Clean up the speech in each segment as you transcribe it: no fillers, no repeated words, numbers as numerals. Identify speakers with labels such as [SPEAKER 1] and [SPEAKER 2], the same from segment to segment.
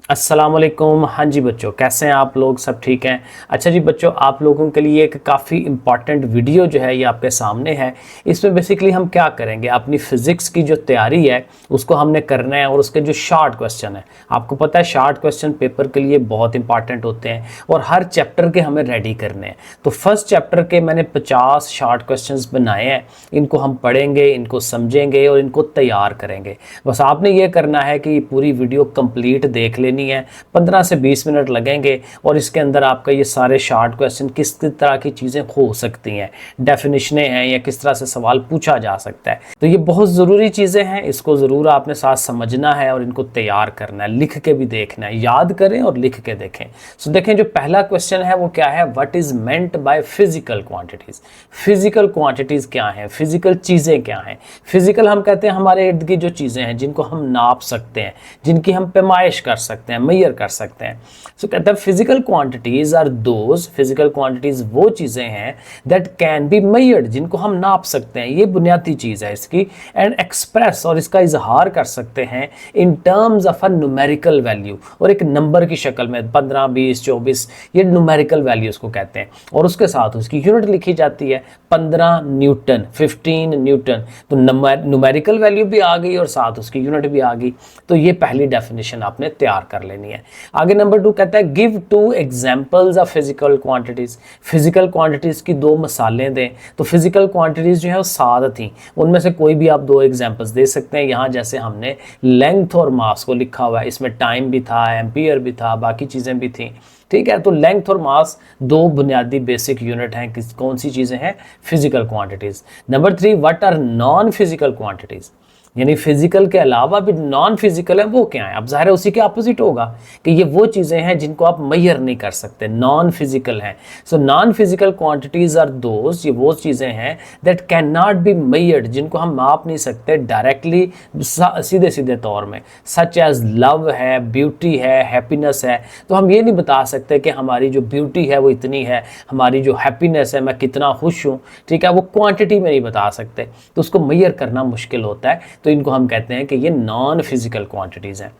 [SPEAKER 1] अस्सलाम वालेकुम। हाँ जी बच्चों, कैसे हैं आप लोग? सब ठीक हैं? अच्छा जी बच्चों, आप लोगों के लिए एक काफ़ी इम्पॉर्टेंट वीडियो जो है ये आपके सामने है। इसमें बेसिकली हम क्या करेंगे, अपनी फ़िज़िक्स की जो तैयारी है उसको हमने करना है और उसके जो शॉर्ट क्वेश्चन है, आपको पता है शॉर्ट क्वेश्चन पेपर के लिए बहुत इंपॉर्टेंट होते हैं और हर चैप्टर के हमें रेडी करने हैं। तो फर्स्ट चैप्टर के मैंने 50 शॉर्ट क्वेश्चन बनाए हैं। इनको हम पढ़ेंगे, इनको समझेंगे और इनको तैयार करेंगे। बस आपने ये करना है कि पूरी वीडियो कंप्लीट देख लेनी है। 15 से 20 मिनट लगेंगे और इसके अंदर आपका ये सारे शॉर्ट क्वेश्चन किस तरह की चीज़ें हो सकती हैं, डेफिनेशनें हैं या किस तरह से सवाल पूछा जा सकता है। तो ये बहुत ज़रूरी चीज़ें हैं, इसको ज़रूर आपने साथ समझना है और इनको तैयार करना है, लिख के भी देखना है, याद करें और लिख के देखें। सो देखें, जो पहला क्वेश्चन है वो क्या है, what is meant by physical quantities. Physical quantities क्या हैं, फिजिकल चीज़ें क्या हैं। फिजिकल हम कहते हैं हमारे इर्द गिर्द जो चीज़ें हैं जिनको हम नाप सकते हैं, जिनकी हम पैमाइश कर सकते हैं, मेजर कर सकते हैं। सो कहते हैं physical quantities are those, physical quantities वो चीज़ें हैं दैट कैन बी मेजर्ड, जिनको हम नाप सकते हैं। ये बुनियादी चीज़ है इसकी। एंड एक्सप्रेस, और इसका इजहार कर सकते हैं in terms of a numerical value, और एक नंबर की शक्ल में 15, 20, 24, ये न्यूमेरिकल वैल्यूज को कहते हैं। और उसके साथ उसकी यूनिट लिखी जाती है 15 न्यूटन, 15 न्यूटन। तो न्यूमेरिकल वैल्यू भी आ गई और साथ उसकी यूनिट भी आ गई। तो ये पहली डेफिनेशन आपने तैयार कर लेनी है। आगे नंबर 2 कहता है give 2 examples of physical quantities. Physical quantities की 2 मिसालें दें। तो फिजिकल क्वांटिटीज जो है वो 7 थी, उनमें से कोई भी आप 2 एग्जांपल्स दे सकते हैं। यहाँ जैसे हमने लेंथ और मास को लिखा हुआ है, इसमें टाइम भी था, एम्पियर भी था, बाकी चीज़ें भी थी। ठीक है, तो लेंथ और मास 2 बुनियादी बेसिक यूनिट हैं। कौन सी चीज़ें हैं? Physical quantities. Number 3, what are non physical quantities, यानी फिजिकल के अलावा भी नॉन फिजिकल है, वो क्या है? अब जाहिर है उसी के अपोजिट होगा कि ये वो चीज़ें हैं जिनको आप मेजर नहीं कर सकते, नॉन फिजिकल हैं। So non physical quantities are those, ये वो चीज़ें हैं that can not be measured, जिनको हम माप नहीं सकते डायरेक्टली, सीधे सीधे तौर में। सच एज लव है, ब्यूटी है, हैप्पीनेस है। तो हम ये नहीं बता सकते कि हमारी जो ब्यूटी है वो इतनी है, हमारी जो हैप्पीनेस है, मैं कितना खुश हूँ, ठीक है, वो क्वांटिटी में नहीं बता सकते, तो उसको मेजर करना मुश्किल होता है। तो इनको हम कहते हैं कि ये नॉन फिजिकल क्वांटिटीज हैं।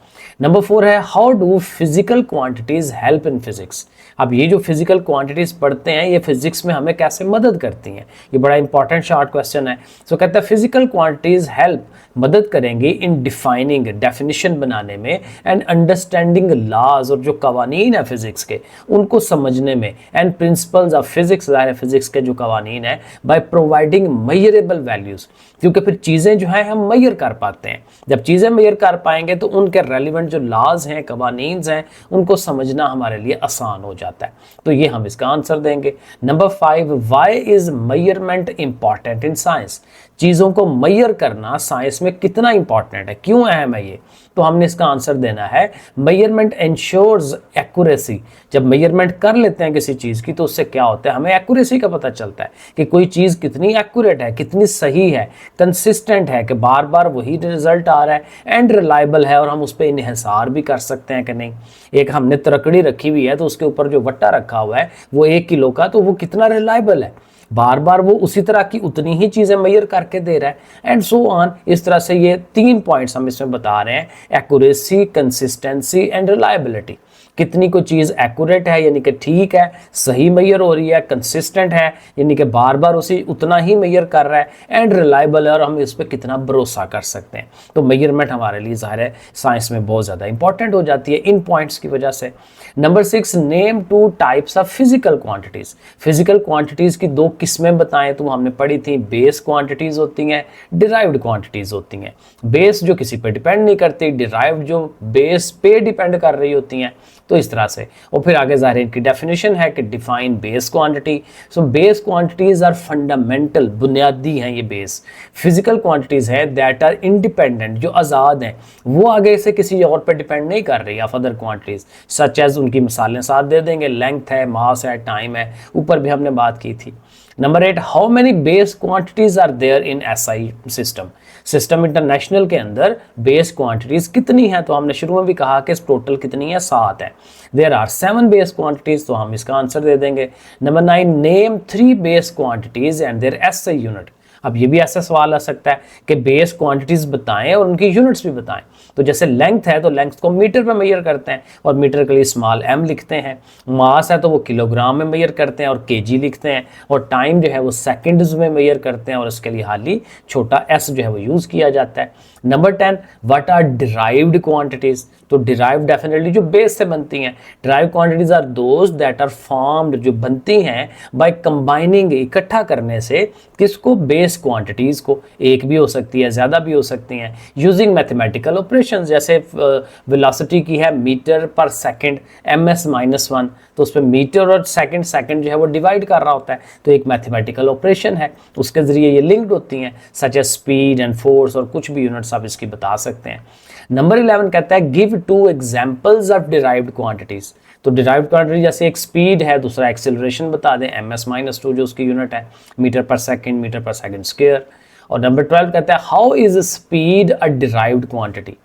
[SPEAKER 1] नंबर 4 है how do physical quantities help in physics. अब ये जो फिजिकल क्वांटिटीज पढ़ते हैं ये फिजिक्स में हमें कैसे मदद करती हैं, ये बड़ा इंपॉर्टेंट शॉर्ट क्वेश्चन है। सो कहता है फिजिकल क्वांटिटीज हेल्प, मदद करेंगी इन डिफाइनिंग, डेफिनेशन बनाने में, एंड अंडरस्टैंडिंग लॉज, और जो कवानीन है फिजिक्स के उनको समझने में, and principles of physics, physics के जो कवानीन है, बाय प्रोवाइडिंग मेजरेबल वैल्यूज, क्योंकि फिर चीज़ें जो है हम मेजर कर पाते हैं। जब चीज़ें मेजर कर पाएंगे तो उनके रेलिवेंट जो लॉज हैं, कवानीन्स हैं, उनको समझना हमारे लिए आसान हो जाता है। तो ये हम इसका आंसर देंगे। Number 5, why is measurement important in science. चीज़ों को मेजर करना साइंस में कितना इंपॉर्टेंट है, क्यों अहम है ये? तो हमने इसका आंसर देना है मेजरमेंट एंश्योर्स एक्यूरेसी। जब मेजरमेंट कर लेते हैं किसी चीज़ की तो उससे क्या होता है, हमें एक्यूरेसी का पता चलता है कि कोई चीज़ कितनी एक्यूरेट है, कितनी सही है, कंसिस्टेंट है, कि बार बार वही रिजल्ट आ रहा है, एंड रिलायबल है, और हम उस पर इन्हिसार भी कर सकते हैं कि नहीं। एक हमने तरकड़ी रखी हुई है तो उसके ऊपर जो वट्टा रखा हुआ है वो 1 किलो का, तो वो कितना रिलायबल है, बार बार वो उसी तरह की उतनी ही चीज़ें मेजर करके दे रहा है, एंड सो ऑन। इस तरह से ये 3 पॉइंट्स हम इसमें बता रहे हैं, एक्यूरेसी, कंसिस्टेंसी एंड रिलायबिलिटी। कितनी कोई चीज़ एक्यूरेट है यानी कि ठीक है, सही मेजर हो रही है, कंसिस्टेंट है यानी कि बार बार उसी उतना ही मेजर कर रहा है, एंड रिलायबल है और हम इस पर कितना भरोसा कर सकते हैं। तो मेजरमेंट हमारे लिए ज़ाहिर है साइंस में बहुत ज़्यादा इंपॉर्टेंट हो जाती है इन पॉइंट्स की वजह से। Number 6, name 2 types of physical quantities. Physical quantities की 2 किस्में बताएं, तो हमने पढ़ी थी, बेस क्वांटिटीज़ होती हैं, डिराइव्ड क्वांटिटीज़ होती हैं। बेस जो किसी पर डिपेंड नहीं करती, डिराइव्ड जो बेस पे डिपेंड कर रही होती हैं। तो इस तरह से, और फिर आगे ज़ाहिर इनकी डेफिनेशन है कि define base quantity. So base quantities are fundamental, बुनियादी हैं ये बेस। फिजिकल क्वांटिटीज़ है दैट आर इंडिपेंडेंट, जो आज़ाद हैं, वो आगे से किसी और पर डिपेंड नहीं कर रही of other quantities, such as, उनकी मिसालें साथ दे देंगे, लेंथ है, मास है, टाइम है, ऊपर भी हमने बात की थी। Number 8, how many base quantities are there in SI system. System international के अंदर बेस क्वांटिटीज कितनी है? तो हमने शुरू में भी कहा कि टोटल कितनी है, 7 है। देयर आर 7 बेस क्वांटिटीज, तो हम इसका आंसर दे देंगे। Number 9, name 3 base quantities and their SI unit. अब ये भी ऐसा सवाल आ सकता है कि बेस क्वांटिटीज बताएं और उनकी यूनिट्स भी बताएं। तो जैसे लेंथ है तो लेंथ को मीटर में मेजर करते हैं और मीटर के लिए स्मॉल m लिखते हैं। मास है तो वो किलोग्राम में मेजर करते हैं और kg लिखते हैं। और टाइम जो है वो सेकंड्स में मेजर करते हैं और इसके लिए हाली छोटा s जो है वो यूज़ किया जाता है। Number 10, what are derived quantities. तो डिराइव्ड डेफिनेटली जो बेस से बनती हैं। Derived quantities are those that are formed, जो बनती हैं बाय कंबाइनिंग, इकट्ठा करने से किसको, बेस क्वांटिटीज को। एक भी हो सकती है, ज़्यादा भी हो सकती हैं, यूजिंग मैथमेटिकल ऑपरेशन। जैसे वेलोसिटी की है मीटर पर सेकंड ms-1, तो उस पर मीटर और सेकंड, सेकंड जो है वो डिवाइड कर रहा होता है, तो एक मैथमेटिकल ऑपरेशन है, उसके ज़रिए ये लिंक्ड होती हैं, such as speed and force, और कुछ भी यूनिट्स आप इसकी बता सकते हैं। नंबर 11 कहता है give 2 examples of derived quantities. तो डिराइव्ड क्वांटिटी जैसे एक स्पीड है, दूसरा एक्सेलरेशन बता दें, ms-2 जो उसकी यूनिट है, मीटर पर सेकंड स्क्वायर। और नंबर 12 कहता है how is speed a derived quantity.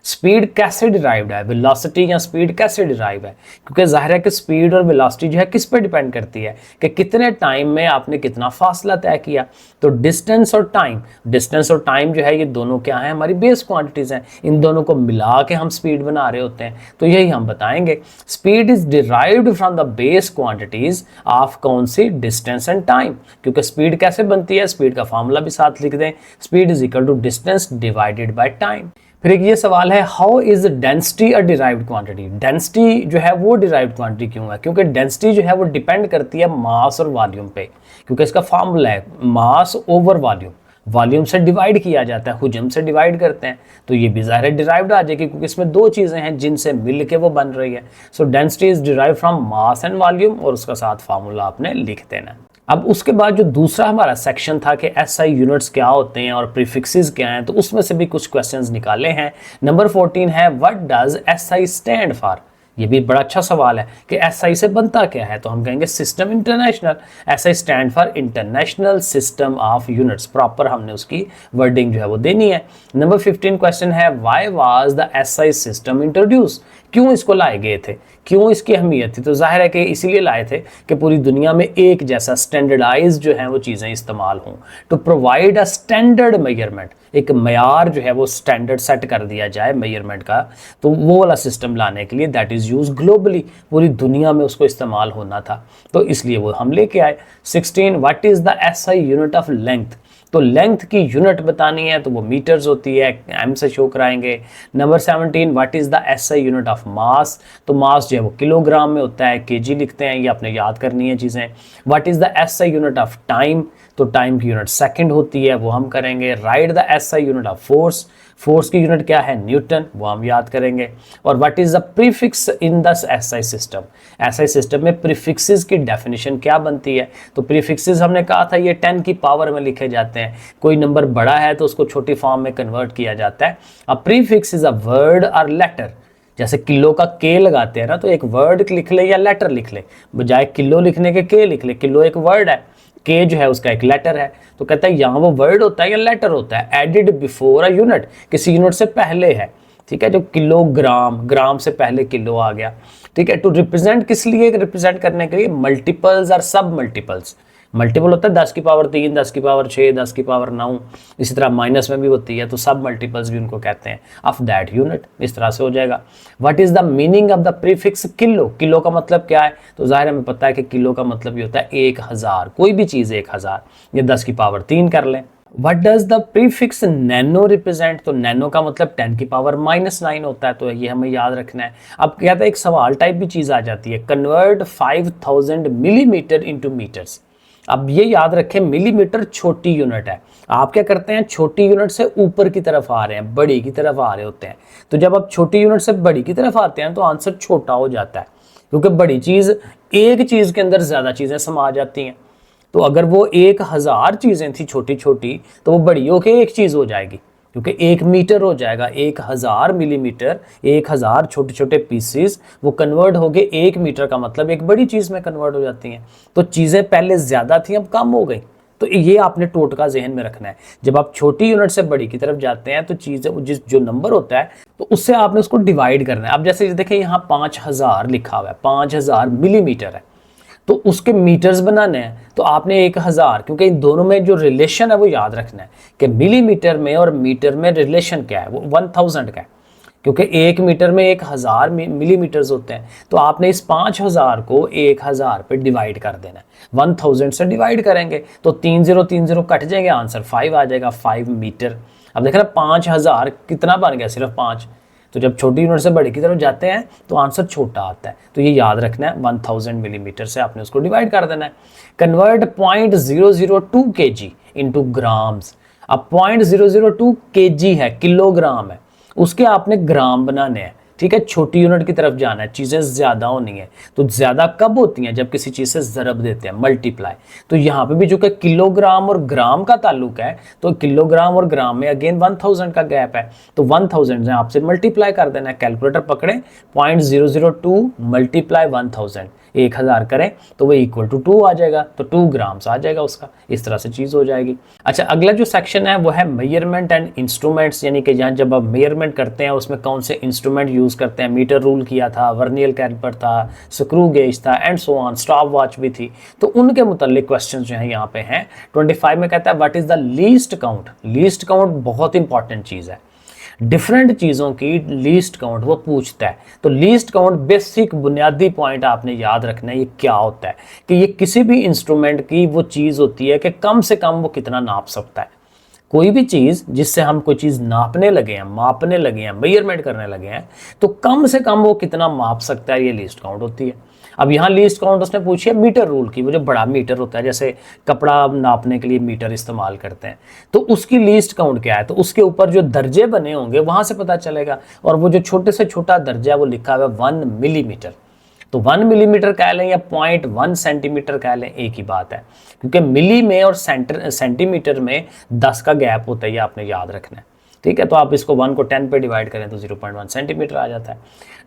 [SPEAKER 1] Speed कैसे डिराइव्ड है, वेलोसिटी या स्पीड कैसे डिराइव है, क्योंकि जाहिर है कि स्पीड और वेलोसिटी जो है किस पे डिपेंड करती है कि कितने टाइम में आपने कितना फासला तय किया। तो डिस्टेंस और टाइम जो है ये दोनों क्या है, हमारी बेस क्वांटिटीज हैं, इन दोनों को मिला के हम स्पीड बना रहे होते हैं, तो यही हम बताएंगे। Speed is derived from the base quantities of कौन सी, डिस्टेंस एंड टाइम। क्योंकि स्पीड कैसे बनती है, स्पीड का फॉर्मूला भी साथ लिख दें, speed is equal to distance divided by time. फिर एक ये सवाल है how is density a derived quantity. Density जो है वो डिराइव्ड क्वांटिटी क्यों है, क्योंकि डेंसिटी जो है वो डिपेंड करती है मास और वॉल्यूम पे, क्योंकि इसका फॉर्मूला है मास ओवर वॉल्यूम, वॉल्यूम से डिवाइड किया जाता है, हुजम से डिवाइड करते हैं, तो ये भी ज़ाहिर डिराइव्ड आ जाएगी, क्योंकि इसमें दो चीज़ें हैं जिनसे मिल के वो बन रही है। सो density is derive from mass and volume, और उसका साथ फार्मूला आपने लिख देना है। अब उसके बाद जो दूसरा हमारा सेक्शन था कि एसआई यूनिट्स क्या होते हैं और प्रीफिक्सेस क्या हैं, तो उसमें से भी कुछ क्वेश्चंस निकाले हैं। नंबर 14 है what does SI stand for. ये भी बड़ा अच्छा सवाल है कि एसआई से बनता क्या है, तो हम कहेंगे system international. SI stand for international system of units, proper हमने उसकी वर्डिंग जो है वो देनी है। नंबर 15 क्वेश्चन है why was the SI system introduce. क्यों इसको लाए गए थे, क्यों इसकी अहमियत थी, तो जाहिर है कि इसीलिए लाए थे कि पूरी दुनिया में एक जैसा स्टैंडर्डाइज जो है वो चीज़ें इस्तेमाल हों, to provide a standard measurement, एक मयार जो है वो स्टैंडर्ड सेट कर दिया जाए मेजरमेंट का, तो वो वाला सिस्टम लाने के लिए दैट इज़ यूज ग्लोबली, पूरी दुनिया में उसको इस्तेमाल होना था, तो इसलिए वो हम लेके आए। 16 what is the SI unit of length. तो लेंथ की यूनिट बतानी है तो वो मीटर्स होती है, एम से शो कराएंगे। Number 17 what is the SI unit of mass. तो मास जो है वो किलोग्राम में होता है, केजी लिखते हैं, ये आपने याद करनी है चीज़ें। What is the SI unit of time. तो टाइम की यूनिट सेकंड होती है, वो हम करेंगे। Right the SI unit of force. Force की यूनिट क्या है, न्यूटन, वो हम याद करेंगे। और what is the prefix in the SI system. SI system में प्रीफिक्सेस की डेफिनेशन क्या बनती है, तो प्रीफिक्सेस हमने कहा था ये 10 की पावर में लिखे जाते हैं, कोई नंबर बड़ा है तो उसको छोटी फॉर्म में कन्वर्ट किया जाता है। A prefix is a word और लेटर, जैसे किलो का के लगाते हैं ना, तो एक वर्ड लिख ले या लेटर लिख ले, बजाय किलो लिखने के के लिख ले। किलो एक वर्ड है, के जो है उसका एक लेटर है, तो कहता है यहाँ वो वर्ड होता है या लेटर होता है, एडिड बिफोर अ यूनिट, किसी यूनिट से पहले है, ठीक है। जो किलोग्राम, ग्राम से पहले किलो आ गया, ठीक है। टू रिप्रेजेंट किस लिए, रिप्रेजेंट करने के लिए मल्टीपल्स और सब मल्टीपल्स। मल्टीपल होता है 10 की पावर 3, 10 की पावर 6, 10 की पावर 9, इसी तरह माइनस में भी होती है, तो सब मल्टीपल्स भी उनको कहते हैं ऑफ दैट यूनिट, इस तरह से हो जाएगा। What is the meaning of the prefix kilo. Kilo का मतलब क्या है, तो जाहिर हमें पता है कि किलो का मतलब ये होता है 1000, कोई भी चीज़ 1000, ये 10 की पावर 3 कर लें। What does the prefix nano represent. तो नैनो का मतलब 10 की पावर -9 होता है, तो ये हमें याद रखना है। अब कहता है एक सवाल टाइप भी चीज़ आ जाती है, कन्वर्ट 5000 मिलीमीटर इंटू मीटर्स। अब ये याद रखें मिलीमीटर छोटी यूनिट है, आप क्या करते हैं छोटी यूनिट से ऊपर की तरफ आ रहे हैं, बड़ी की तरफ आ रहे होते हैं, तो जब आप छोटी यूनिट से बड़ी की तरफ आते हैं तो आंसर छोटा हो जाता है, क्योंकि बड़ी चीज़, एक चीज़ के अंदर ज़्यादा चीज़ें समा जाती हैं। तो अगर वो 1000 चीज़ें थी छोटी छोटी, तो वो बड़ी होके एक चीज़ हो जाएगी, क्योंकि 1 मीटर हो जाएगा, 1000 मिलीमीटर, 1000 छोटे छोटे पीसेस वो कन्वर्ट हो गए 1 मीटर का मतलब एक बड़ी चीज़ में कन्वर्ट हो जाती हैं। तो चीज़ें पहले ज़्यादा थी, अब कम हो गई, तो ये आपने टोटका जहन में रखना है। जब आप छोटी यूनिट से बड़ी की तरफ जाते हैं तो चीज़ें, जिस जो नंबर होता है तो उससे आपने उसको डिवाइड करना है। अब जैसे देखें यहाँ 5000 लिखा हुआ है, 5000 मिलीमीटर है, तो उसके मीटर्स बनाने हैं, तो आपने 1000, क्योंकि इन दोनों में जो रिलेशन है वो याद रखना है कि मिलीमीटर में और मीटर में रिलेशन क्या है, वो 1000 का है। क्योंकि 1 मीटर में 1000 मिलीमीटर्स होते हैं। तो आपने इस 5000 को 1000 पे डिवाइड कर देना है, 1000 से डिवाइड करेंगे तो 3030 कट जाएंगे, आंसर 5 आ जाएगा, 5 मीटर। अब देख रहे 5000 कितना बन गया, सिर्फ 5। तो जब छोटी यूनिट से बड़ी की तरफ जाते हैं तो आंसर छोटा आता है, तो ये याद रखना है, 1000 मिलीमीटर से आपने उसको डिवाइड कर देना है। Convert 0.002 kg into grams. अब 0.002 kg है, किलोग्राम है, उसके आपने ग्राम बनाने हैं, ठीक है। छोटी यूनिट की तरफ जाना है, चीज़ें ज़्यादा होनी है। तो ज़्यादा कब होती हैं, जब किसी चीज़ से ज़रब देते हैं, मल्टीप्लाई। तो यहाँ पे भी जो कि किलोग्राम और ग्राम का ताल्लुक है, तो किलोग्राम और ग्राम में अगेन 1000 का गैप है, तो 1000 से आपसे मल्टीप्लाई कर देना है। कैलकुलेटर पकड़े, 0.002 मल्टीप्लाई 1000, 1000 करें तो वो इक्वल टू 2 आ जाएगा, तो 2 ग्राम्स आ जाएगा उसका। इस तरह से चीज़ हो जाएगी। अच्छा, अगला जो सेक्शन है वो है मेजरमेंट एंड इंस्ट्रूमेंट्स, यानी कि जहाँ जब आप मेजरमेंट करते हैं उसमें कौन से इंस्ट्रूमेंट यूज़ करते हैं। मीटर रूल किया था, वर्नियर कैलिपर था, स्क्रू गेज था, and so on, stop watch भी थी। तो उनके मुतालिक क्वेश्चन जो है यहाँ पे हैं। 25 में कहता है what is the least count. Least count बहुत इंपॉर्टेंट चीज़ है, डिफरेंट चीज़ों की लीस्ट काउंट वो पूछता है। तो लीस्ट काउंट बेसिक बुनियादी पॉइंट आपने याद रखना है, ये क्या होता है कि ये किसी भी इंस्ट्रूमेंट की वो चीज़ होती है कि कम से कम वो कितना नाप सकता है। कोई भी चीज़ जिससे हम कोई चीज़ नापने लगे हैं, मापने लगे हैं, मेजरमेंट करने लगे हैं, तो कम से कम वो कितना माप सकता है, ये लीस्ट काउंट होती है। अब यहाँ लीस्ट काउंट उसने पूछी है मीटर रूल की, वो जो बड़ा मीटर होता है, जैसे कपड़ा नापने के लिए मीटर इस्तेमाल करते हैं, तो उसकी लीस्ट काउंट क्या है, तो उसके ऊपर जो दर्जे बने होंगे वहाँ से पता चलेगा। और वो जो छोटे से छोटा दर्जा है वो लिखा हुआ है 1 मिलीमीटर। तो 1 मिलीमीटर कह लें या 0.1 सेंटीमीटर कह लें, एक ही बात है, क्योंकि मिली में और सेंटीमीटर में 10 का गैप होता है, ये आपने याद रखना है, ठीक है। तो आप इसको 1 को 10 पे डिवाइड करें तो 0.1 सेंटीमीटर आ जाता है।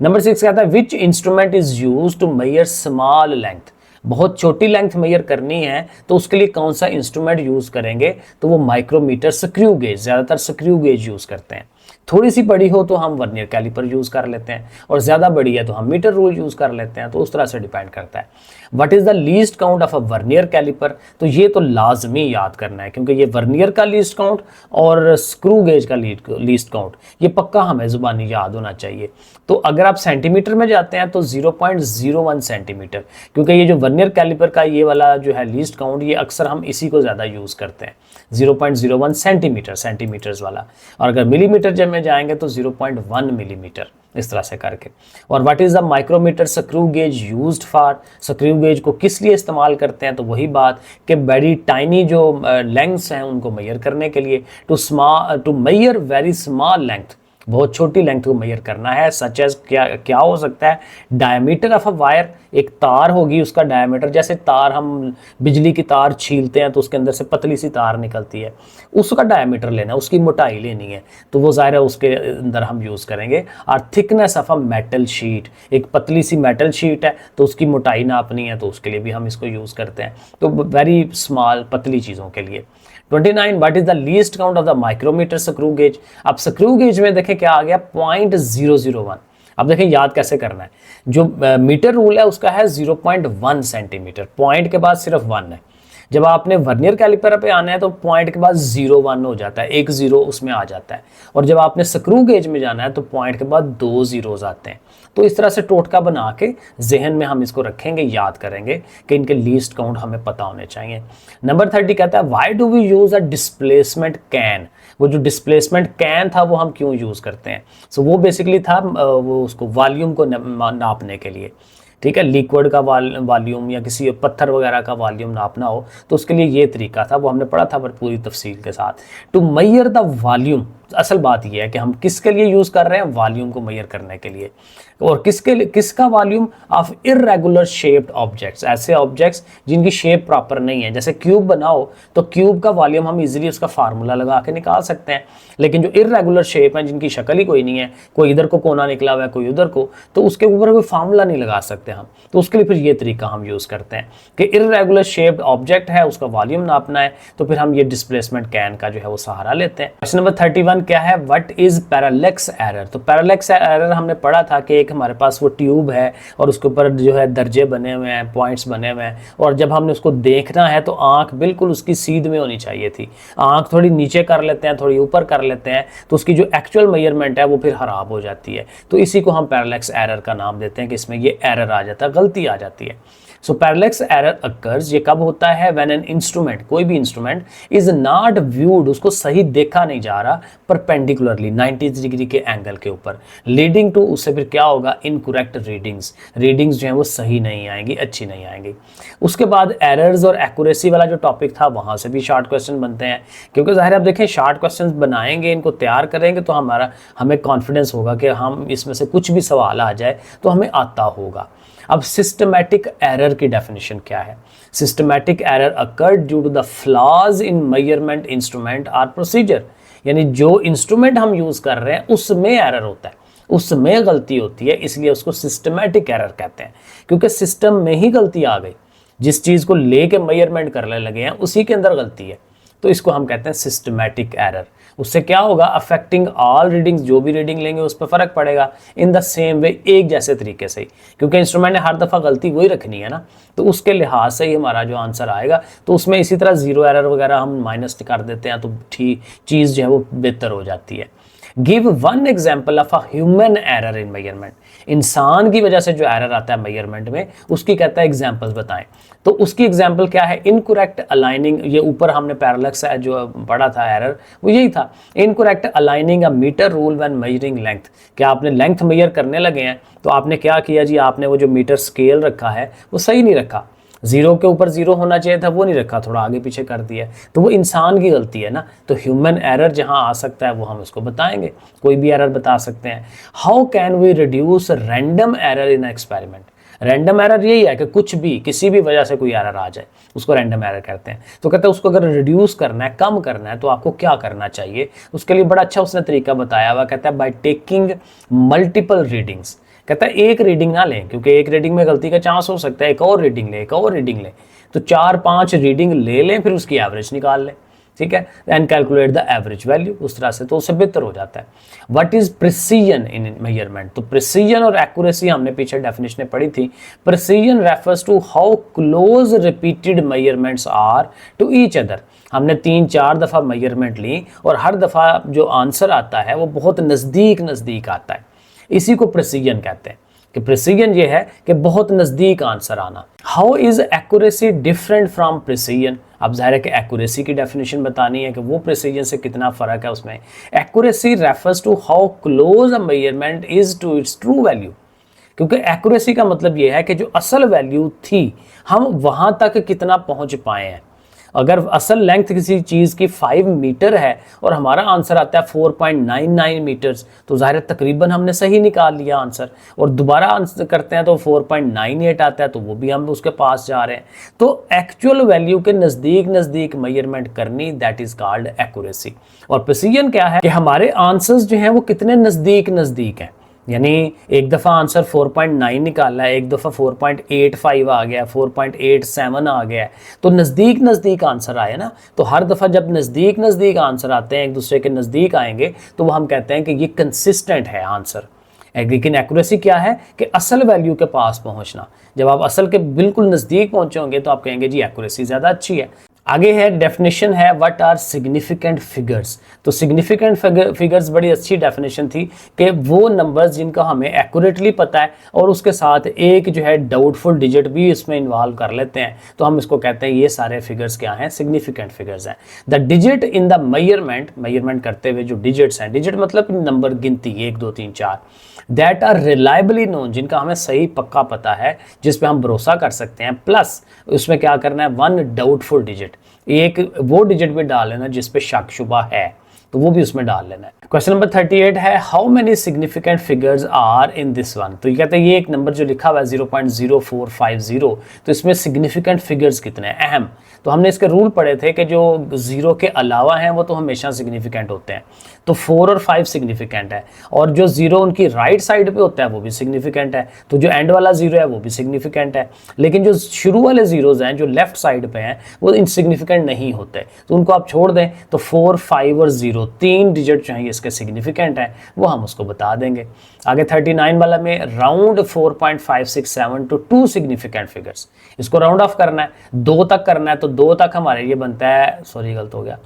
[SPEAKER 1] नंबर 6 कहता है which instrument is use to measure small length. बहुत छोटी लेंथ मेजर करनी है तो उसके लिए कौन सा इंस्ट्रूमेंट यूज करेंगे, तो वो माइक्रोमीटर, स्क्रू गेज, ज़्यादातर स्क्रू गेज यूज करते हैं। थोड़ी सी बड़ी हो तो हम वर्नियर कैलिपर यूज़ कर लेते हैं, और ज़्यादा बड़ी है तो हम मीटर रूल यूज़ कर लेते हैं। तो उस तरह से डिपेंड करता है। What is the least count of a vernier caliper, तो ये तो लाजमी याद करना है, क्योंकि ये वर्नियर का लीस्ट काउंट और स्क्रू गेज का लीस्ट काउंट ये पक्का हमें ज़ुबानी याद होना चाहिए। तो अगर आप सेंटीमीटर में जाते हैं तो 0.01 सेंटीमीटर, क्योंकि ये जो वर्नियर कैलिपर का ये वाला जो है लीस्ट काउंट, ये अक्सर हम इसी को ज़्यादा यूज़ करते हैं, 0.01 सेंटीमीटर, सेंटीमीटर्स वाला। और अगर मिलीमीटर जब में जाएंगे तो 0.1 मिलीमीटर, इस तरह से करके। और what is the micrometer screw gauge used for, screw gauge को किस लिए इस्तेमाल करते हैं, तो वही बात कि वेरी टाइनी जो लेंथ्स हैं उनको मेजर करने के लिए, to measure very small length, बहुत छोटी लेंथ को मेजर करना है। सच एज क्या हो सकता है, डायमीटर ऑफ अ वायर, एक तार होगी उसका डायमीटर, जैसे तार हम बिजली की तार छीलते हैं तो उसके अंदर से पतली सी तार निकलती है, उसका डायमीटर लेना है, उसकी मोटाई लेनी है, तो वो ज़ाहिर है उसके अंदर हम यूज़ करेंगे। और thickness of a metal sheet, एक पतली सी मेटल शीट है तो उसकी मोटाई नापनी है, तो उसके लिए भी हम इसको यूज़ करते हैं। तो वेरी स्मॉल, पतली चीज़ों के लिए। 29 what is the least count of the micrometer screw gauge. अब स्क्रू गेज में देखें क्या आ गया, 0.001। अब देखें याद कैसे करना है, जो मीटर रूल है उसका है 0.1 सेंटीमीटर, पॉइंट के बाद सिर्फ 1 है। जब आपने वर्नियर कैलिपर पे आना है तो पॉइंट के बाद 0.1 हो जाता है, एक जीरो उसमें आ जाता है। और जब आपने स्क्रू गेज में जाना है तो पॉइंट के बाद 2 जीरोज आते हैं। तो इस तरह से टोटका बना के जहन में हम इसको रखेंगे, याद करेंगे कि इनके लीस्ट काउंट हमें पता होने चाहिए। नंबर 30 कहता है why do we use a displacement can. वो जो डिस्प्लेसमेंट कैन था वो हम क्यों यूज़ करते हैं, सो वो बेसिकली था वो उसको वॉल्यूम को नापने के लिए, ठीक है। लिक्विड का वॉल्यूम या किसी पत्थर वगैरह का वॉल्यूम नापना हो तो उसके लिए ये तरीका था, वो हमने पढ़ा था पर पूरी तफसील के साथ। टू मेजर द वॉल्यूम, असल बात यह है कि हम किसके लिए यूज़ कर रहे हैं, वॉल्यूम को मेजर करने के लिए। और किसका volume of irregular shaped objects, ऐसे ऑब्जेक्ट्स जिनकी शेप प्रॉपर नहीं है। जैसे क्यूब बनाओ तो क्यूब का वॉल्यूम हम इजीली उसका फार्मूला लगा के निकाल सकते हैं, लेकिन जो इरेगुलर शेप है जिनकी शक्ल ही कोई नहीं है, कोई इधर को कोना निकला हुआ है कोई उधर को, तो उसके ऊपर कोई फार्मूला नहीं लगा सकते। सकते हम, तो उसके लिए फिर ये तरीका हम यूज़ करते हैं कि इर्रेगुलर शेप्ड ऑब्जेक्ट है, उसका वॉल्यूम नापना है, तो फिर हम ये डिस्प्लेसमेंट कैन का जो है वो सहारा लेते हैं। क्वेश्चन नंबर 31 क्या है, व्हाट इज पैरालेक्स एरर। तो पैरालेक्स एरर हमने पढ़ा था कि एक हमारे पास वो ट्यूब है और उसके ऊपर जो है दर्जे बने हुए हैं, पॉइंट्स बने हुए हैं, और जब हमने उसको देखना है तो आंख बिल्कुल उसकी सीध में होनी चाहिए थी। आंख थोड़ी नीचे कर लेते हैं, थोड़ी ऊपर कर लेते हैं, तो उसकी जो एक्चुअल मेजरमेंट है वो फिर खराब हो जाती है। तो इसी को हम पैरालेक्स एरर का नाम देते हैं कि इसमें ये एरर आ जाता है, गलती आ जाती है। सो पैरालेक्स एरर अकर्स, ये कब होता है, व्हेन एन इंस्ट्रूमेंट, कोई भी इंस्ट्रूमेंट इज नॉट व्यूड, उसको सही देखा नहीं जा रहा परपेंडिकुलरली 90 डिग्री के एंगल के ऊपर, लीडिंग टू, उससे फिर क्या होगा, इनकरेक्ट रीडिंग्स जो है वो सही नहीं आएंगी, अच्छी नहीं आएंगी। उसके बाद एरर्स और एक्यूरेसी वाला जो टॉपिक था वहां से भी शॉर्ट क्वेश्चन बनते हैं, क्योंकि ज़ाहिर आप देखें शॉर्ट क्वेश्चन बनाएंगे, इनको तैयार करेंगे तो हमें कॉन्फिडेंस होगा कि हम इसमें से कुछ भी सवाल आ जाए तो हमें आता होगा। अब सिस्टमैटिक एरर की डेफिनेशन क्या है। Systematic error occurred due to the flaws in measurement instrument और प्रोसीजर, यानी जो इंस्ट्रूमेंट हम यूज कर रहे हैं उसमें एरर होता है, उसमें गलती होती है, इसलिए उसको सिस्टमैटिक एरर कहते हैं, क्योंकि सिस्टम में ही गलती आ गई, जिस चीज को लेके मेजरमेंट करने लगे हैं उसी के अंदर गलती है, तो इसको हम कहते हैं सिस्टमैटिक एरर। उससे क्या होगा, अफेक्टिंग ऑल रीडिंग्स, जो भी रीडिंग लेंगे उस पर फर्क पड़ेगा, इन द सेम वे, एक जैसे तरीके से ही, क्योंकि इंस्ट्रूमेंट ने हर दफ़ा गलती वही रखनी है ना, तो उसके लिहाज से ही हमारा जो आंसर आएगा। तो उसमें इसी तरह जीरो एरर वगैरह हम माइनस कर देते हैं, तो ठीक चीज़ जो है वो बेहतर हो जाती है। Give one example of a human error in measurement, इंसान की वजह से जो एरर आता है मेजरमेंट में उसकी कहता है एग्जाम्पल्स बताएं। तो उसकी एग्जाम्पल क्या है, इनकरेक्ट अलाइनिंग, ये ऊपर हमने पैरालेक्स जो पढ़ा था एरर वो यही था, incorrect aligning a meter rule when measuring length. क्या आपने लेंथ मेजर करने लगे हैं तो आपने क्या किया जी, आपने वो जो मीटर स्केल रखा है वो सही नहीं रखा, जीरो के ऊपर जीरो होना चाहिए था वो नहीं रखा, थोड़ा आगे पीछे कर दिया, तो वो इंसान की गलती है ना। तो ह्यूमन एरर जहां आ सकता है वो हम इसको बताएंगे, कोई भी एरर बता सकते हैं। How can we reduce random error in experiment. Random error यही है कि कुछ भी किसी भी वजह से कोई एरर आ जाए उसको रैंडम एरर कहते हैं। तो कहते हैं उसको अगर रिड्यूस करना है, कम करना है, तो आपको क्या करना चाहिए। उसके लिए बड़ा अच्छा उसने तरीका बताया हुआ, कहता है बाय टेकिंग मल्टीपल रीडिंग्स। कहता है एक रीडिंग ना लें, क्योंकि एक रीडिंग में गलती का चांस हो सकता है, एक और रीडिंग ले, एक और रीडिंग ले, तो 4-5 रीडिंग ले लें, फिर उसकी एवरेज निकाल लें, ठीक है, and calculate the average value, उस तरह से तो उससे बेहतर हो जाता है। What is precision in measurement. तो प्रिसीजन और एक्यूरेसी हमने पीछे डेफिनेशन पढ़ी थी। Precision refers to how close repeated measurements are to each other. हमने 3-4 दफ़ा मेजरमेंट ली और हर दफ़ा जो आंसर आता है वो बहुत नज़दीक आता है, इसी को प्रिसीजन कहते हैं। कि प्रिसीजन ये है कि बहुत नज़दीक आंसर आना। How is accuracy different from precision. अब जाहिर है कि एक्यूरेसी की डेफिनेशन बतानी है कि वो प्रिसीजन से कितना फ़र्क है उसमें। Accuracy refers to how close a measurement is to its true value. क्योंकि एक्यूरेसी का मतलब ये है कि जो असल वैल्यू थी हम वहाँ तक कितना पहुँच पाए हैं। अगर असल लेंथ किसी चीज़ की 5 मीटर है और हमारा आंसर आता है 4.99 मीटर्स, तो ज़ाहिर तकरीबन हमने सही निकाल लिया आंसर, और दोबारा आंसर करते हैं तो 4.98 आता है, तो वो भी हम उसके पास जा रहे हैं। तो एक्चुअल वैल्यू के नज़दीक मेजरमेंट करनी, दैट इज़ कॉल्ड एक्यूरेसी। और प्रिसीजन क्या है कि हमारे आंसर्स जो हैं वो कितने नज़दीक हैं। यानी एक दफ़ा आंसर 4.9 निकाला है, एक दफ़ा 4.85 आ गया, 4.87 आ गया, तो नज़दीक आंसर आया ना। तो हर दफ़ा जब नज़दीक आंसर आते हैं, एक दूसरे के नज़दीक आएंगे, तो वो हम कहते हैं कि ये कंसिस्टेंट है आंसर। लेकिन एक्यूरेसी क्या है कि असल वैल्यू के पास पहुंचना। जब आप असल के बिल्कुल नज़दीक पहुंचोगे तो आप कहेंगे जी एक्यूरेसी ज़्यादा अच्छी है। आगे है डेफिनेशन है व्हाट आर सिग्निफिकेंट फिगर्स। तो सिग्निफिकेंट फिगर्स बड़ी अच्छी डेफिनेशन थी कि वो नंबर्स जिनका हमें एक्यूरेटली पता है और उसके साथ एक जो है डाउटफुल डिजिट भी इसमें इन्वॉल्व कर लेते हैं, तो हम इसको कहते हैं ये सारे फिगर्स क्या हैं, सिग्निफिकेंट फिगर्स हैं। The digit in the measurement करते हुए जो डिजिट्स हैं, डिजिट मतलब नंबर गिनती 1 2 3 4, दैट आर रिलायबली नोन, जिनका हमें सही पक्का पता है, जिस पे हम भरोसा कर सकते हैं, प्लस उसमें क्या करना है 1 डाउटफुल डिजिट, एक वो डिजिट भी डाल लेना जिस पे शक शुबा है। तो वो भी उसमें डाल लेना है। क्वेश्चन नंबर 38 है how many significant figures are in this one. तो ये कहते हैं ये एक नंबर जो लिखा हुआ है 0.0450, तो इसमें सिग्निफिकेंट फिगर्स कितने हैं, अहम। तो हमने इसके रूल पढ़े थे कि जो 0 के अलावा हैं वो तो हमेशा सिग्निफिकेंट होते हैं, तो 4 और 5 सिग्निफिकेंट है, और जो 0 उनकी राइट साइड पे होता है वो भी सिग्निफिकेंट है, तो जो एंड वाला 0 है वो भी सिग्निफिकेंट है। लेकिन जो शुरू वाले जीरोज हैं जो लेफ्ट साइड पे हैं वो इनसिग्निफिकेंट नहीं होते, तो उनको आप छोड़ दें। तो 4, 5 और 0 3 डिजिट जो हैं इसके सिग्निफिकेंट हैं, वो हम उसको बता देंगे। आगे 39 वाला में राउंड 4.567 टू 2 सिग्निफिकेंट फिगर्स, इसको राउंड ऑफ करना है, 2 तक करना है, तो 2 तक हमारे ये बनता है, सॉरी गलत हो गया,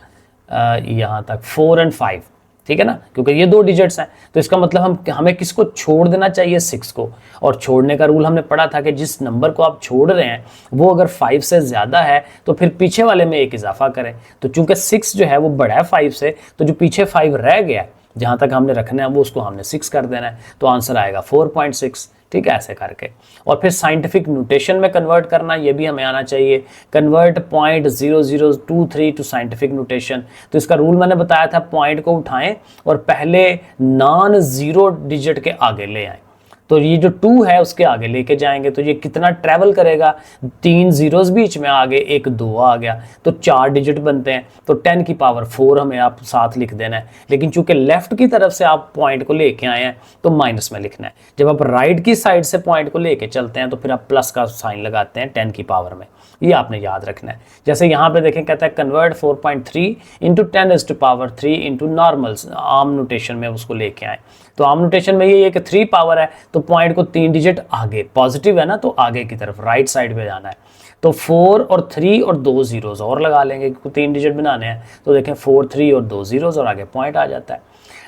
[SPEAKER 1] यहाँ तक 4 और 5, ठीक है ना, क्योंकि ये 2 डिजिट्स हैं। तो इसका मतलब हमें किसको छोड़ देना चाहिए, 6 को। और छोड़ने का रूल हमने पढ़ा था कि जिस नंबर को आप छोड़ रहे हैं वो अगर 5 से ज़्यादा है तो फिर पीछे वाले में 1 इजाफा करें। तो चूंकि 6 जो है वो बड़ा है 5 से, तो जो पीछे 5 रह गया जहाँ तक हमने रखना है वो उसको हमने 6 कर देना है, तो आंसर आएगा 4.6। ठीक है, ऐसे करके। और फिर साइंटिफिक नोटेशन में कन्वर्ट करना, ये भी हमें आना चाहिए। कन्वर्ट .0023 टू साइंटिफिक नोटेशन, तो इसका रूल मैंने बताया था, पॉइंट को उठाएं और पहले नॉन जीरो डिजिट के आगे ले आएं। तो ये जो 2 है उसके आगे लेके जाएंगे, तो ये कितना ट्रैवल करेगा, 3 जीरोस बीच में आगे, 1 2 आ गया, तो 4 डिजिट बनते हैं। तो 10 की पावर 4 हमें आप साथ लिख देना है, लेकिन चूंकि लेफ्ट की तरफ से आप पॉइंट को लेके आए हैं तो माइनस में लिखना है। जब आप राइट की साइड से पॉइंट को लेके चलते हैं तो फिर आप प्लस का साइन लगाते हैं 10 की पावर में, ये आपने याद रखना है। जैसे यहाँ पे देखें, कहता है कन्वर्ट 4.3 इंटू 10⁻³ इंटू नॉर्मल, आम नोटेशन में उसको लेके आए। तो आम नोटेशन में ये है कि 3 पावर है, तो पॉइंट को 3 डिजिट आगे, पॉजिटिव है ना, तो आगे की तरफ राइट साइड पे जाना है। तो 4 और 3 और 2 जीरोस और लगा लेंगे, क्योंकि 3 डिजिट बनाने हैं। तो देखें 4, 3 और 2 जीरोस और आगे पॉइंट आ जाता है।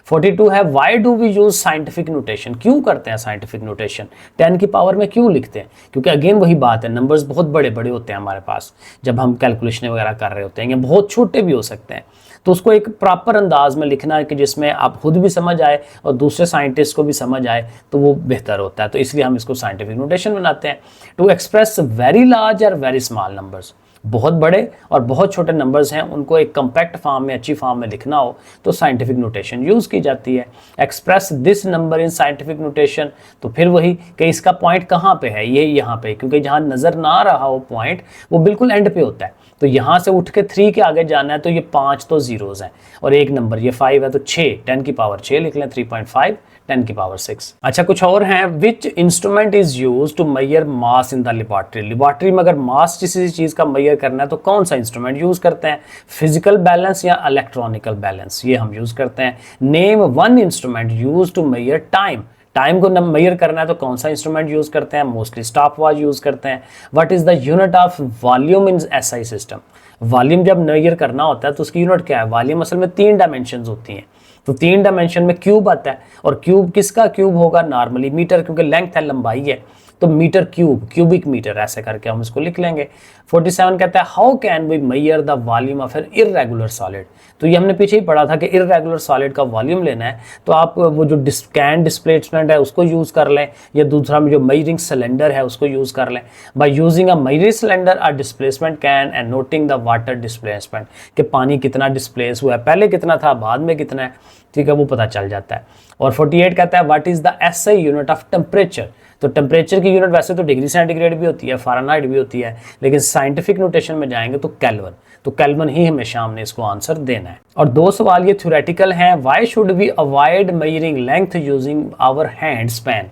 [SPEAKER 1] 42 है why do we use scientific notation, क्यों करते हैं साइंटिफिक नोटेशन, 10 की पावर में क्यों लिखते हैं? क्योंकि अगेन वही बात है, नंबर्स बहुत बड़े बड़े होते हैं हमारे पास जब हम कैलकुलेशन वगैरह कर रहे होते हैं, या बहुत छोटे भी हो सकते हैं। तो उसको एक प्रॉपर अंदाज में लिखना है कि जिसमें आप खुद भी समझ आए और दूसरे साइंटिस्ट को भी समझ आए, तो वो बेहतर होता है। तो इसलिए हम इसको साइंटिफिक नोटेशन बनाते हैं। टू एक्सप्रेस वेरी लार्ज और वेरी स्मॉल नंबर्स, बहुत बड़े और बहुत छोटे नंबर्स हैं, उनको एक कंपैक्ट फॉर्म में, अच्छी फॉर्म में लिखना हो तो साइंटिफिक नोटेशन यूज़ की जाती है। Express this number in scientific notation, तो फिर वही कि इसका पॉइंट कहाँ पे है, ये यहाँ पे, क्योंकि जहाँ नज़र ना रहा हो पॉइंट वो बिल्कुल एंड पे होता है। तो यहाँ से उठ के 3 के आगे जाना है, तो ये 5 तो जीरोस हैं और एक नंबर ये 5 है, तो 6, 10 की पावर 6 लिख लें, 3.5, 10 की पावर 6। अच्छा, कुछ और हैं। Which instrument is use to measure mass in the laboratory, laboratory में अगर मास किसी चीज़ का मेजर करना है तो कौन सा इंस्ट्रूमेंट यूज़ करते हैं, फिजिकल बैलेंस या इलेक्ट्रॉनिकल बैलेंस, ये हम यूज़ करते हैं। Name one instrument use to measure time, time को मेजर करना है तो कौन सा इंस्ट्रूमेंट यूज़ करते हैं, मोस्टली स्टॉप वॉच यूज़ करते हैं। What is the unit of volume in SI system, volume जब मेजर करना होता है तो उसकी यूनिट क्या है, वॉल्यूम असल में 3 डायमेंशन होती हैं, तो 3 डायमेंशन में क्यूब आता है, और क्यूब किसका क्यूब होगा, नॉर्मली मीटर, क्योंकि लेंथ है, लंबाई है, तो मीटर क्यूब, क्यूबिक मीटर, ऐसे करके हम इसको लिख लेंगे। 47 कहता है how can we measure the volume of an irregular solid, तो ये हमने पीछे ही पढ़ा था कि इर्रेगुलर सॉलिड का वॉल्यूम लेना है तो आप वो जो कैन डिस्प्लेसमेंट है उसको यूज़ कर लें, या दूसरा में जो मेजरिंग सिलेंडर है उसको यूज़ कर लें। By using a measuring cylinder a displacement can and noting the water displacement, कि पानी कितना डिस्प्लेस हुआ है, पहले कितना था, बाद में कितना है, ठीक है, वो पता चल जाता है। और 48 कहता है what is the SI unit of temperature, तो टेम्परेचर की यूनिट वैसे तो डिग्री सेंटीग्रेड भी होती है, फ़ारेनहाइट भी होती है, लेकिन साइंटिफिक नोटेशन में जाएंगे तो केल्विन, तो केल्विन ही हमेशा हमने इसको आंसर देना है। और 2 सवाल ये थ्योरेटिकल हैं। Why should we avoid measuring length using our hand span,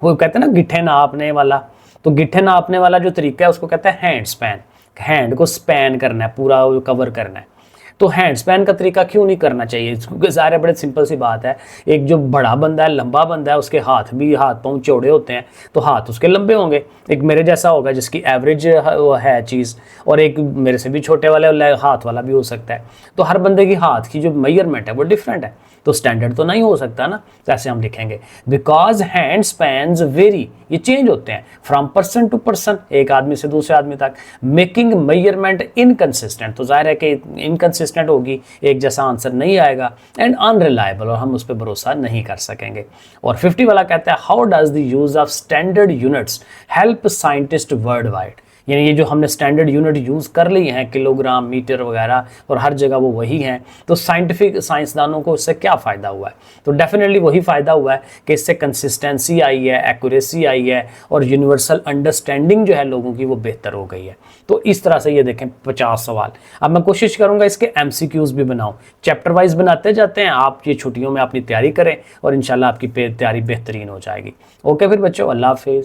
[SPEAKER 1] वो कहते हैं ना गिट्ठे नापने वाला, तो गिट्ठे नापने वाला जो तरीका है उसको कहते हैं हैंड स्पैन, हैंड को स्पैन करना है, पूरा कवर करना है। तो हैंड स्पैन का तरीका क्यों नहीं करना चाहिए, क्योंकि ज़ाहिर बड़े सिंपल सी बात है, एक जो बड़ा बंदा है, लंबा बंदा है, उसके हाथ पाँव चौड़े होते हैं, तो हाथ उसके लंबे होंगे, एक मेरे जैसा होगा जिसकी एवरेज है चीज़, और एक मेरे से भी छोटे वाले हाथ वाला भी हो सकता है। तो हर बंदे की हाथ की जो मेजरमेंट है वो डिफरेंट है, तो स्टैंडर्ड तो नहीं हो सकता ना, तो ऐसे हम लिखेंगे बिकॉज हैंड स्पैन्स वेरी, ये चेंज होते हैं फ्रॉम पर्सन टू पर्सन, एक आदमी से दूसरे आदमी तक, मेकिंग मेजरमेंट इनकंसिस्टेंट, तो जाहिर है कि इनकंसिस्टेंट होगी, एक जैसा आंसर नहीं आएगा, एंड अनरिलायबल, और हम उस पर भरोसा नहीं कर सकेंगे। और 50 वाला कहता है how does the use of standard units help scientist world wide, यानी ये जो हमने स्टैंडर्ड यूनिट यूज़ कर ली हैं, किलोग्राम, मीटर वगैरह, और हर जगह वो वही हैं, तो साइंटिफिक साइंसदानों को इससे क्या फ़ायदा हुआ है? तो डेफिनेटली वही फ़ायदा हुआ है कि इससे कंसिस्टेंसी आई है, एक्यूरेसी आई है, और यूनिवर्सल अंडरस्टैंडिंग जो है लोगों की वो बेहतर हो गई है। तो इस तरह से ये देखें 50 सवाल। अब मैं कोशिश करूँगा इसके MCQs भी बनाऊँ, चैप्टर वाइज बनाते जाते हैं। आप ये छुट्टियों में अपनी तैयारी करें और इंशाल्लाह आपकी तैयारी बेहतरीन हो जाएगी। ओके फिर बच्चों, अल्लाह हाफिज़।